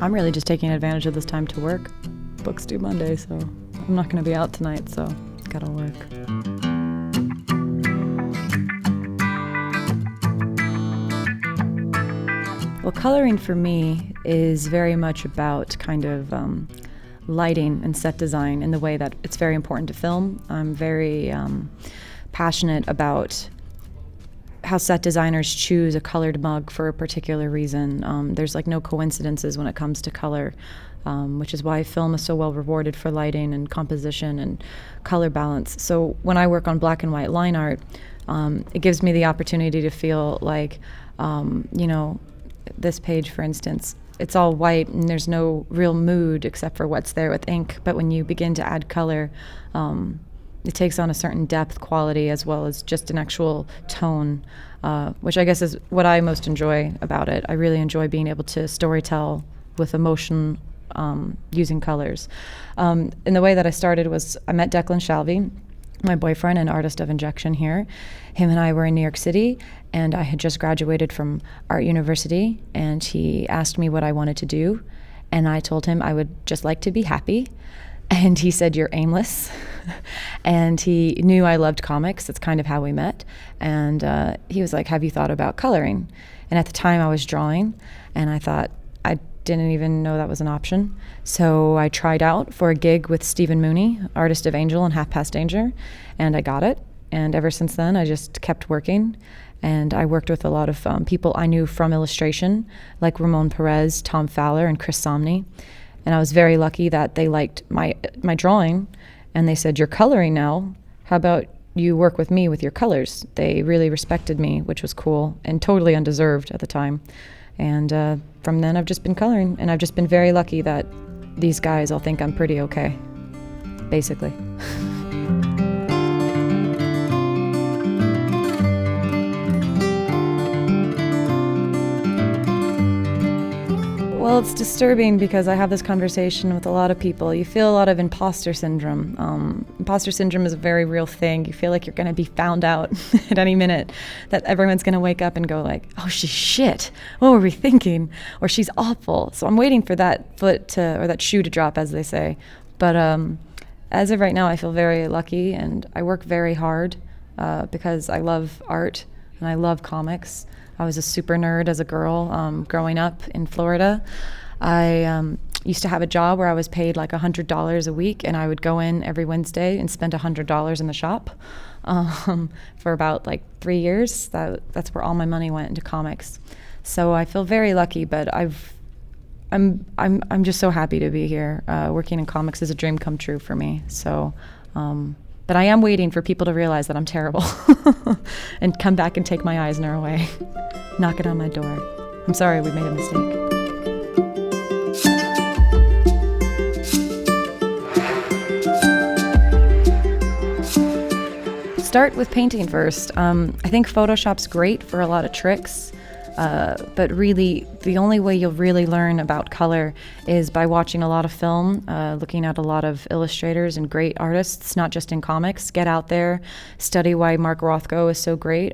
I'm really just taking advantage of this time to work. Books due Monday, so I'm not going to be out tonight, so gotta work. Well, coloring for me is very much about kind of lighting and set design in the way that it's very important to film. I'm very passionate about how set designers choose a colored mug for a particular reason. There's like no coincidences when it comes to color, which is why film is so well rewarded for lighting and composition and color balance. So when I work on black and white line art, it gives me the opportunity to feel like, this page, for instance, it's all white and there's no real mood except for what's there with ink. But when you begin to add color, it takes on a certain depth, quality, as well as just an actual tone, which I guess is what I most enjoy about it. I really enjoy being able to storytell with emotion using colors. And the way that I started was I met Declan Shalvey, my boyfriend and artist of injection here. Him and I were in New York City, and I had just graduated from Art University, and he asked me what I wanted to do, and I told him I would just like to be happy. And he said, "You're aimless." And he knew I loved comics. That's kind of how we met. And he was like, "Have you thought about coloring?" And at the time I was drawing, and I thought, I didn't even know that was an option. So I tried out for a gig with Stephen Mooney, artist of Angel and Half Past Danger, and I got it. And ever since then, I just kept working. And I worked with a lot of people I knew from illustration, like Ramon Perez, Tom Fowler, and Chris Somney. And I was very lucky that they liked my drawing, and they said, "You're coloring now. How about you work with me with your colors?" They really respected me, which was cool and totally undeserved at the time. And from then, I've just been coloring, and I've just been very lucky that these guys all think I'm pretty okay, basically. Well, it's disturbing because I have this conversation with a lot of people. You feel a lot of imposter syndrome. Imposter syndrome is a very real thing. You feel like you're going to be found out at any minute, that everyone's going to wake up and go like, "Oh, she's shit. What were we thinking?" Or "She's awful." So I'm waiting for that or that shoe to drop, as they say. But as of right now, I feel very lucky, and I work very hard because I love art and I love comics. I was a super nerd as a girl growing up in Florida. I used to have a job where I was paid like $100 a week, and I would go in every Wednesday and spend $100 in the shop for about like 3 years. That's where all my money went into comics. So I feel very lucky, but I'm just so happy to be here. Working in comics is a dream come true for me. So. But I am waiting for people to realize that I'm terrible and come back and take my Eisner away. Knock it on my door. I'm sorry, we made a mistake. Start with painting first. I think Photoshop's great for a lot of tricks. But really, the only way you'll really learn about color is by watching a lot of film, looking at a lot of illustrators and great artists, not just in comics. Get out there, study why Mark Rothko is so great,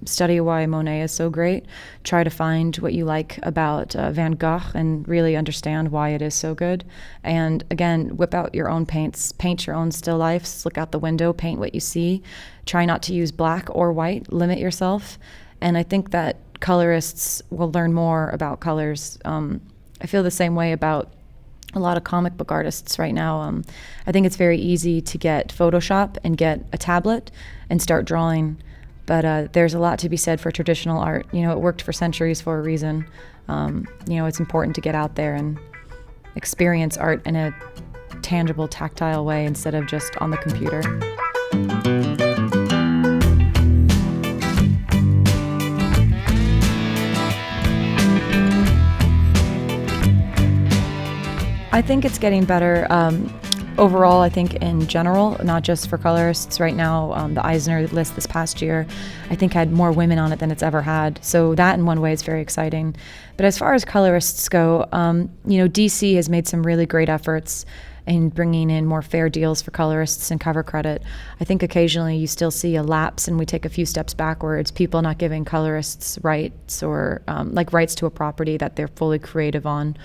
study why Monet is so great, try to find what you like about Van Gogh and really understand why it is so good. And again, whip out your own paints, paint your own still lifes, look out the window, paint what you see. Try not to use black or white, limit yourself. And I think that colorists will learn more about colors. I feel the same way about a lot of comic book artists right now. I think it's very easy to get Photoshop and get a tablet and start drawing, but there's a lot to be said for traditional art. It worked for centuries for a reason. It's important to get out there and experience art in a tangible, tactile way instead of just on the computer. I think it's getting better overall. I think in general, not just for colorists. Right now, the Eisner list this past year, I think had more women on it than it's ever had. So that in one way is very exciting. But as far as colorists go, DC has made some really great efforts and bringing in more fair deals for colorists and cover credit. I think occasionally you still see a lapse and we take a few steps backwards, people not giving colorists rights or like rights to a property that they're fully creative on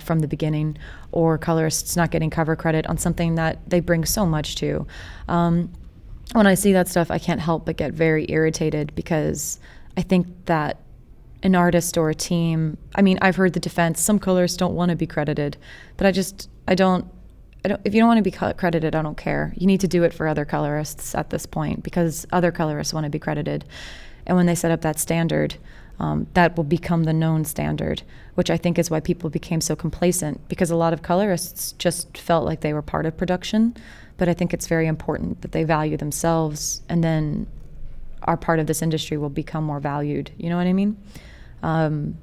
from the beginning, or colorists not getting cover credit on something that they bring so much to. When I see that stuff, I can't help but get very irritated, because I think that an artist or a team, I mean, I've heard the defense, some colorists don't want to be credited, but I don't, if you don't want to be credited, I don't care. You need to do it for other colorists at this point, because other colorists want to be credited. And when they set up that standard, that will become the known standard, which I think is why people became so complacent, because a lot of colorists just felt like they were part of production. But I think it's very important that they value themselves, and then our part of this industry will become more valued. You know what I mean?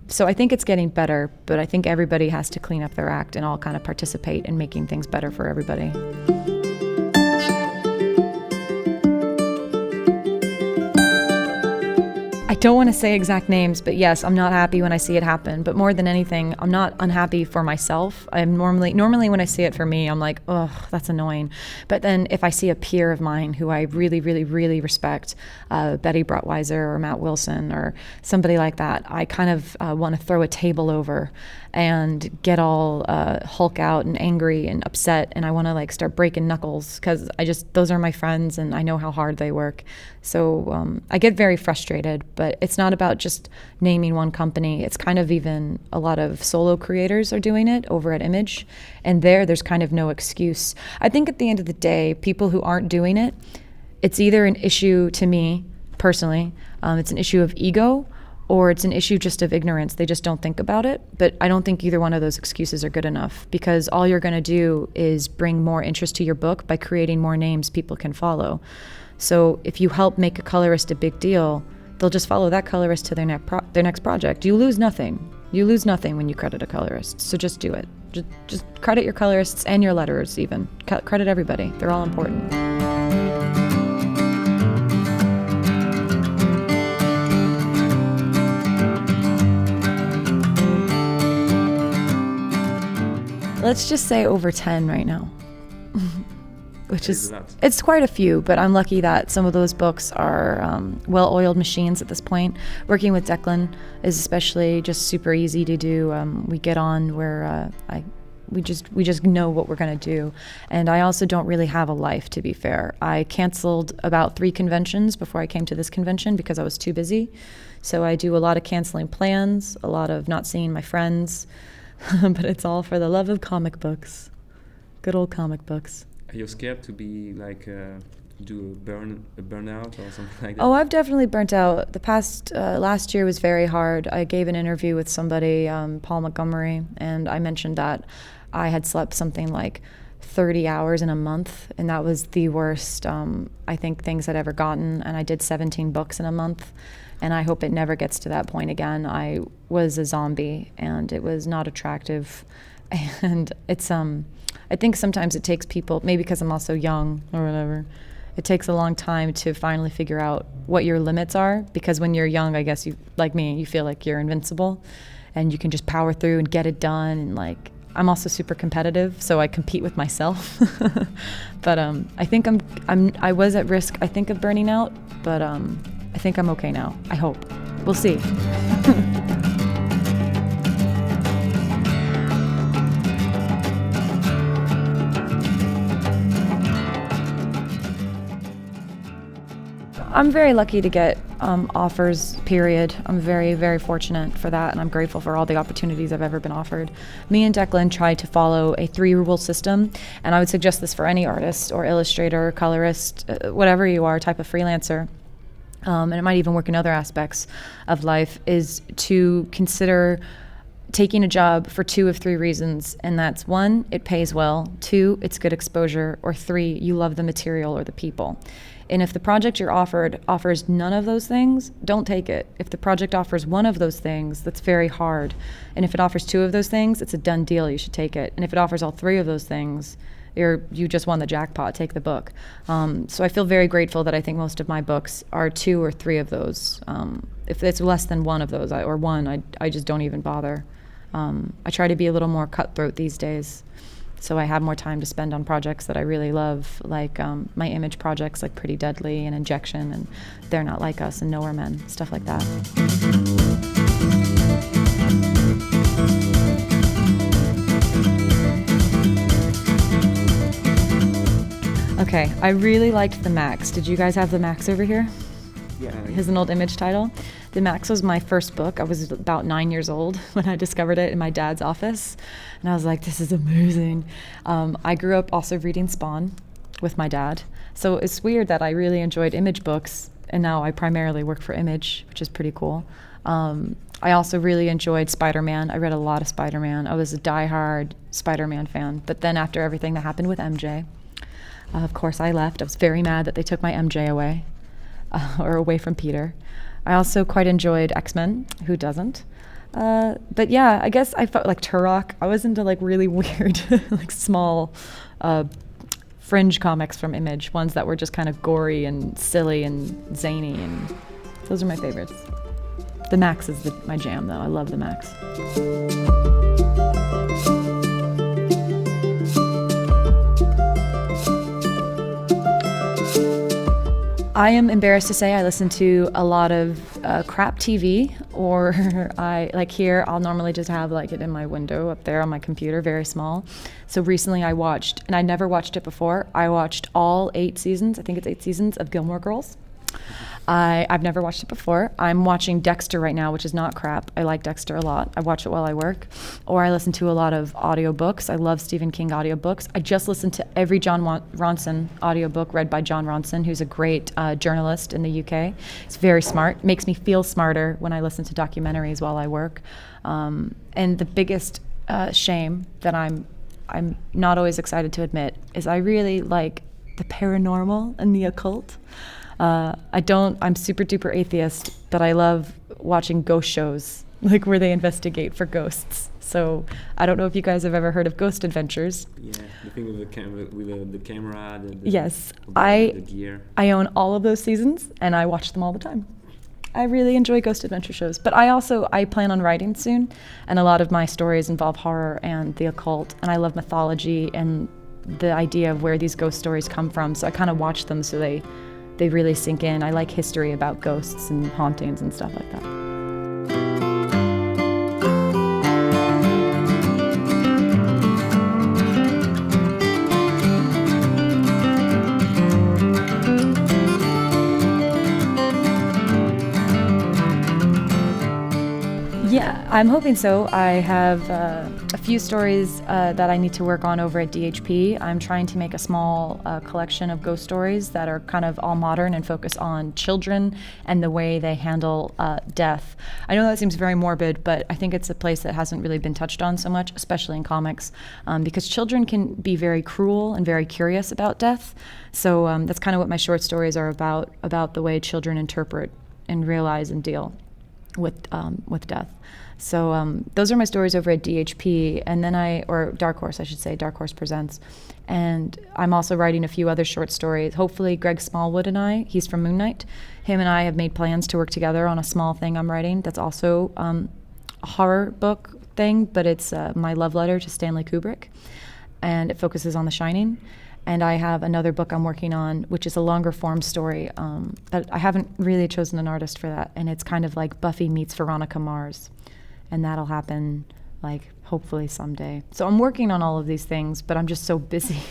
So I think it's getting better, but I think everybody has to clean up their act and all kind of participate in making things better for everybody. I don't want to say exact names, but yes, I'm not happy when I see it happen. But more than anything, I'm not unhappy for myself. I'm normally when I see it for me, I'm like, oh, that's annoying. But then if I see a peer of mine who I really, really, really respect, Betty Brutweiser or Matt Wilson or somebody like that, I kind of want to throw a table over and get all Hulk out and angry and upset, and I want to like start breaking knuckles, because those are my friends and I know how hard they work. So I get very frustrated, but it's not about just naming one company. It's kind of even a lot of solo creators are doing it over at Image, and there's kind of no excuse. I think at the end of the day, people who aren't doing it, it's either an issue to me personally, it's an issue of ego, or it's an issue just of ignorance. They just don't think about it. But I don't think either one of those excuses are good enough, because all you're going to do is bring more interest to your book by creating more names people can follow. So if you help make a colorist a big deal, they'll just follow that colorist to their next project. You lose nothing. You lose nothing when you credit a colorist. So just do it. Just credit your colorists and your letterers even. Credit everybody. They're all important. Let's just say over 10 right now, which is, it's quite a few, but I'm lucky that some of those books are well-oiled machines at this point. Working with Declan is especially just super easy to do. We get on where we just know what we're going to do. And I also don't really have a life, to be fair. I canceled about 3 conventions before I came to this convention because I was too busy. So I do a lot of canceling plans, a lot of not seeing my friends, but it's all for the love of comic books. Good old comic books. Are you scared to be like do a burnout or something like that? Oh, I've definitely burnt out. The past last year was very hard. I gave an interview with somebody, Paul Montgomery, and I mentioned that I had slept something like 30 hours in a month, and that was the worst I think things I'd ever gotten. And I did 17 books in a month. And I hope it never gets to that point again. I was a zombie, and it was not attractive. And it's I think sometimes it takes people, maybe because I'm also young or whatever, it takes a long time to finally figure out what your limits are. Because when you're young, I guess you, like me, you feel like you're invincible, and you can just power through and get it done. And like, I'm also super competitive, so I compete with myself. But I think I was at risk, I think, of burning out, but I think I'm okay now. I hope. We'll see. I'm very lucky to get offers, period. I'm very, very fortunate for that, and I'm grateful for all the opportunities I've ever been offered. Me and Declan tried to follow a 3-rule system, and I would suggest this for any artist or illustrator, colorist, whatever you are, type of freelancer. And it might even work in other aspects of life, is to consider taking a job for 2 of 3 reasons. And that's 1, it pays well, 2, it's good exposure, or 3, you love the material or the people. And if the project you're offered offers none of those things, don't take it. If the project offers 1 of those things, that's very hard. And if it offers 2 of those things, it's a done deal, you should take it. And if it offers all 3 of those things, you just won the jackpot, take the book. So I feel very grateful that I think most of my books are 2 or 3 of those. If it's less than 1 of those, I just don't even bother. I try to be a little more cutthroat these days. So I have more time to spend on projects that I really love, like my image projects like Pretty Deadly and Injection and They're Not Like Us and Nowhere Men, stuff like that. Okay, I really liked The Max. Did you guys have The Max over here? Yeah. Here's an old image title. The Max was my first book. I was about 9 years old when I discovered it in my dad's office. And I was like, this is amazing. I grew up also reading Spawn with my dad. So it's weird that I really enjoyed image books, and now I primarily work for Image, which is pretty cool. I also really enjoyed Spider-Man. I read a lot of Spider-Man. I was a diehard Spider-Man fan. But then after everything that happened with MJ, of course I left. I was very mad that they took my MJ away. Or away from Peter. I also quite enjoyed X-Men. Who doesn't? But yeah, I guess I felt like Turok. I was into like really weird, like small fringe comics from Image, ones that were just kind of gory and silly and zany, and those are my favorites. The Max is my jam, though. I love The Max. I am embarrassed to say I listen to a lot of crap TV, or I like here I'll normally just have like it in my window up there on my computer, very small. So recently I watched, and I never watched it before, I watched all 8 seasons, I think it's 8 seasons of Gilmore Girls. I've never watched it before. I'm watching Dexter right now, which is not crap. I like Dexter a lot. I watch it while I work. Or I listen to a lot of audiobooks. I love Stephen King audiobooks. I just listened to every John Ronson audiobook read by John Ronson, who's a great journalist in the UK. He's very smart. Makes me feel smarter when I listen to documentaries while I work. And the biggest shame that I'm not always excited to admit is I really like the paranormal and the occult. I'm super duper atheist, but I love watching ghost shows, like where they investigate for ghosts. So I don't know if you guys have ever heard of Ghost Adventures. Yeah, the thing with the camera, yes, the gear. I own all of those seasons, and I watch them all the time. I really enjoy Ghost Adventure shows, but I plan on writing soon, and a lot of my stories involve horror and the occult, and I love mythology and the idea of where these ghost stories come from. So I kind of watch them so they really sink in. I like history about ghosts and hauntings and stuff like that. Yeah, I'm hoping so. I have a few stories that I need to work on over at DHP. I'm trying to make a small collection of ghost stories that are kind of all modern and focus on children and the way they handle death. I know that seems very morbid, but I think it's a place that hasn't really been touched on so much, especially in comics, because children can be very cruel and very curious about death. So that's kind of what my short stories are about the way children interpret and realize and deal with death. So those are my stories over at DHP, and then or Dark Horse, I should say, Dark Horse Presents. And I'm also writing a few other short stories. Hopefully Greg Smallwood and he's from Moon Knight, him and I have made plans to work together on a small thing I'm writing that's also a horror book thing, but it's my love letter to Stanley Kubrick, and it focuses on The Shining. And I have another book I'm working on, which is a longer form story, but I haven't really chosen an artist for that. And it's kind of like Buffy meets Veronica Mars. And that'll happen, like, hopefully someday. So I'm working on all of these things, but I'm just so busy.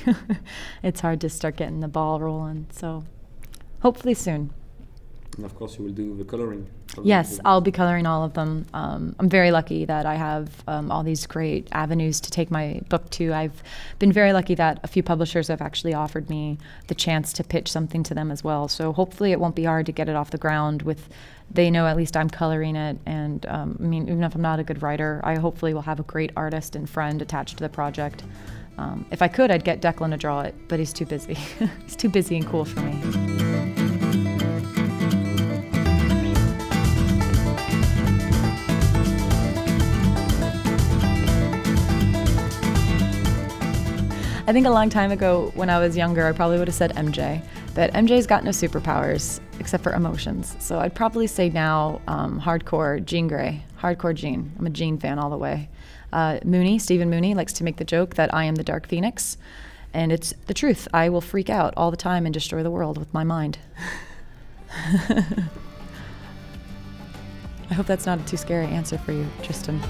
It's hard to start getting the ball rolling. So hopefully soon. And of course you will do the coloring. Yes, I'll be coloring all of them. I'm very lucky that I have all these great avenues to take my book to. I've been very lucky that a few publishers have actually offered me the chance to pitch something to them as well. So hopefully it won't be hard to get it off the ground they know at least I'm coloring it. And I mean, even if I'm not a good writer, I hopefully will have a great artist and friend attached to the project. If I could, I'd get Declan to draw it, but he's too busy. He's too busy and cool for me. I think a long time ago when I was younger, I probably would have said MJ, but MJ's got no superpowers except for emotions. So I'd probably say now hardcore Jean Grey. hardcore Jean. I'm a Jean fan all the way. Stephen Mooney likes to make the joke that I am the Dark Phoenix, and it's the truth. I will freak out all the time and destroy the world with my mind. I hope that's not a too scary answer for you, Tristan.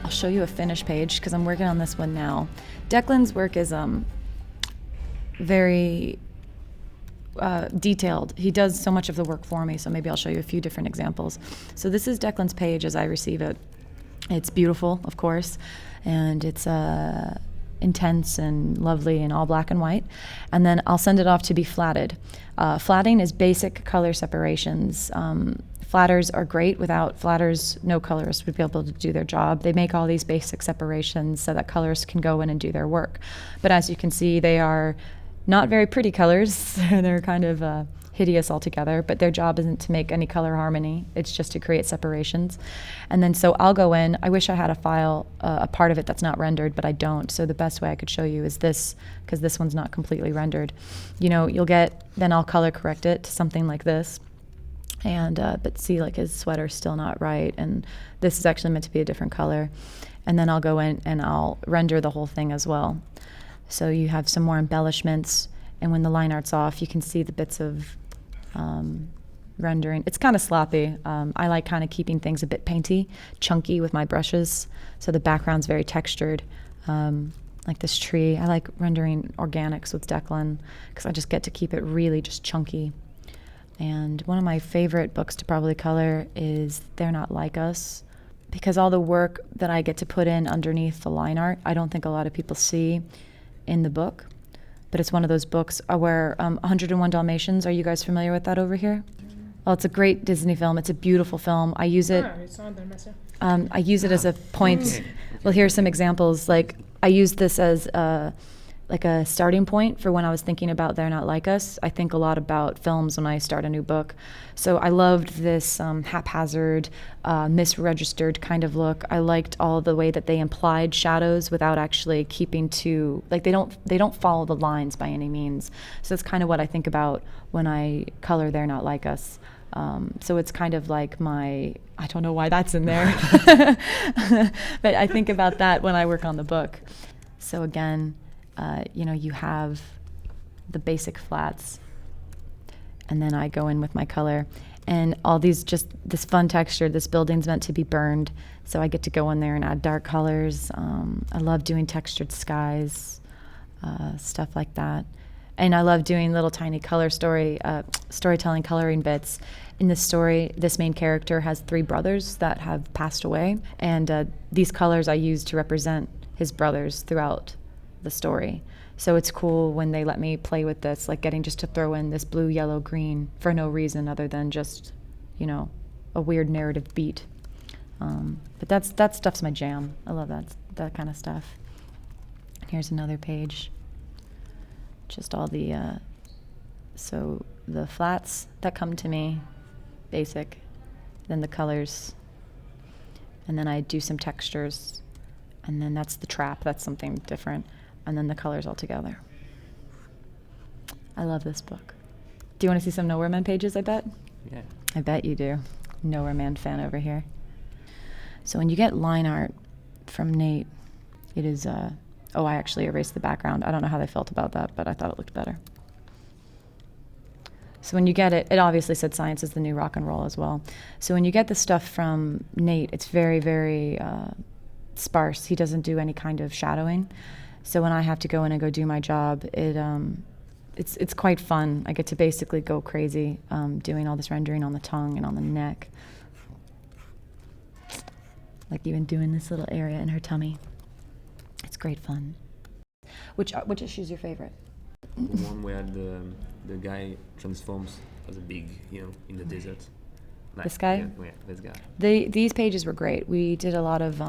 I'll show you a finished page because I'm working on this one now. Declan's work is very detailed. He does so much of the work for me, so maybe I'll show you a few different examples. So this is Declan's page as I receive it. It's beautiful, of course, and it's intense and lovely and all black and white. And then I'll send it off to be flatted. Flatting is basic color separations. Flatters are great. Without flatters, no colorist would be able to do their job. They make all these basic separations so that colorists can go in and do their work. But as you can see, they are not very pretty colors. They're kind of hideous altogether, but their job isn't to make any color harmony. It's just to create separations. And then so I'll go in. I wish I had a file, a part of it that's not rendered, but I don't. So the best way I could show you is this, because this one's not completely rendered. You know, you'll get, then I'll color correct it to something like this. And but see, like his sweater's still not right, and this is actually meant to be a different color. And then I'll go in and I'll render the whole thing as well. So you have some more embellishments, and when the line art's off, you can see the bits of rendering. It's kind of sloppy. I like kind of keeping things a bit painty, chunky with my brushes, so the background's very textured. Like this tree, I like rendering organics with Declan because I just get to keep it really just chunky. And one of my favorite books to probably color is They're Not Like Us, because all the work that I get to put in underneath the line art, I don't think a lot of people see in the book. But it's one of those books where 101 Dalmatians, are you guys familiar with that over here? Well, it's a great Disney film. It's a beautiful film. I use it. I use it as a point. Well, here are some examples. Like I use this as like a starting point for when I was thinking about They're Not Like Us. I think a lot about films when I start a new book. So I loved this haphazard, misregistered kind of look. I liked all the way that they implied shadows without actually keeping to, like they don't follow the lines by any means. So that's kind of what I think about when I color They're Not Like Us. So it's kind of like I don't know why that's in there, but I think about that when I work on the book. So again, you have the basic flats, and then I go in with my color, and all these, just this fun texture. This building's meant to be burned, so I get to go in there and add dark colors. I love doing textured skies, stuff like that. And I love doing little tiny color storytelling coloring bits. In this story, this main character has 3 brothers that have passed away, and these colors I use to represent his brothers throughout the story. So it's cool when they let me play with this, like getting just to throw in this blue, yellow, green for no reason other than just, a weird narrative beat. But that stuff's my jam. I love that kind of stuff. Here's another page. Just all the, so the flats that come to me, basic, then the colors, and then I do some textures, and then that's the trap, that's something different, and then the colors all together. I love this book. Do you want to see some Nowhere Man pages, I bet? Yeah. I bet you do. Nowhere Man fan over here. So when you get line art from Nate, it is, I actually erased the background. I don't know how they felt about that, but I thought it looked better. So when you get it obviously said science is the new rock and roll as well. So when you get the stuff from Nate, it's very, very sparse. He doesn't do any kind of shadowing. So when I have to go in and go do my job, it's quite fun. I get to basically go crazy doing all this rendering on the tongue and on the neck. Like even doing this little area in her tummy. It's great fun. Which issue is your favorite? The one where the guy transforms as a big, in the desert. Like, this guy? Yeah, this guy. These pages were great. We did a lot of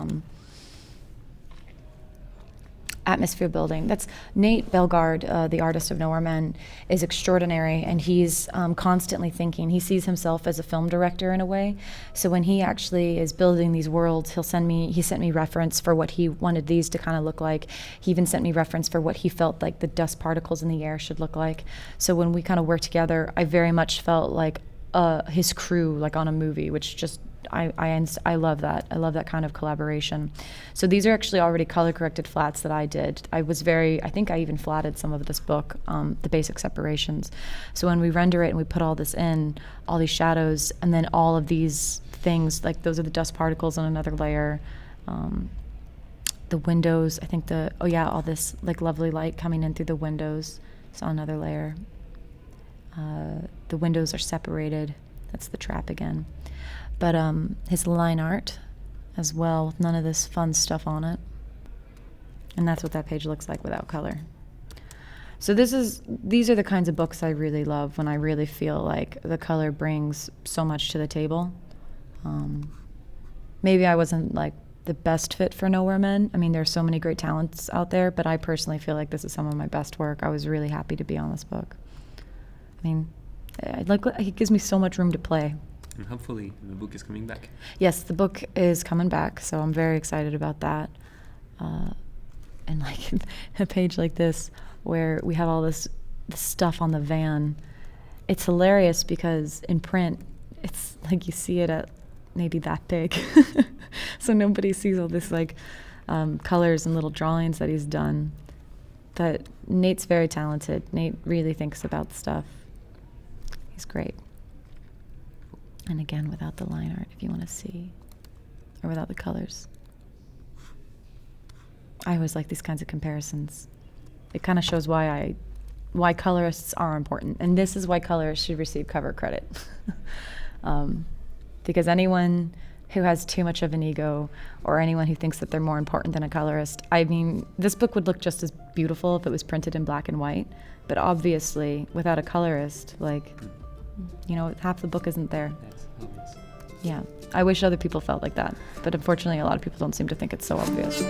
atmosphere building. That's Nate Bellegarde, the artist of Nowhere Men, is extraordinary, and he's constantly thinking. He sees himself as a film director in a way. So when he actually is building these worlds, he sent me reference for what he wanted these to kind of look like. He even sent me reference for what he felt like the dust particles in the air should look like. So when we kind of worked together, I very much felt like his crew, like on a movie, which just I love that. I love that kind of collaboration. So these are actually already color-corrected flats that I did. I think I even flatted some of this book, the basic separations. So when we render it and we put all this in, all these shadows, and then all of these things, like those are the dust particles on another layer. The windows, I think all this like lovely light coming in through the windows is on another layer. The windows are separated. That's the trap again. But his line art as well, with none of this fun stuff on it. And that's what that page looks like without color. So these are the kinds of books I really love, when I really feel like the color brings so much to the table. Maybe I wasn't like the best fit for Nowhere Men. I mean, there's so many great talents out there, but I personally feel like this is some of my best work. I was really happy to be on this book. I mean, it gives me so much room to play. And hopefully the book is coming back. Yes, the book is coming back, so I'm very excited about that. And like a page like this, where we have all this stuff on the van, it's hilarious because in print, it's like you see it at maybe that big. So nobody sees all this like colors and little drawings that he's done. But Nate's very talented. Nate really thinks about stuff. He's great. And again, without the line art, if you want to see, or without the colors. I always like these kinds of comparisons. It kind of shows why colorists are important. And this is why colorists should receive cover credit. Because anyone who has too much of an ego, or anyone who thinks that they're more important than a colorist, I mean, this book would look just as beautiful if it was printed in black and white. But obviously, without a colorist, like, you know, half the book isn't there. That's obvious. Yeah, I wish other people felt like that. But unfortunately, a lot of people don't seem to think it's so obvious.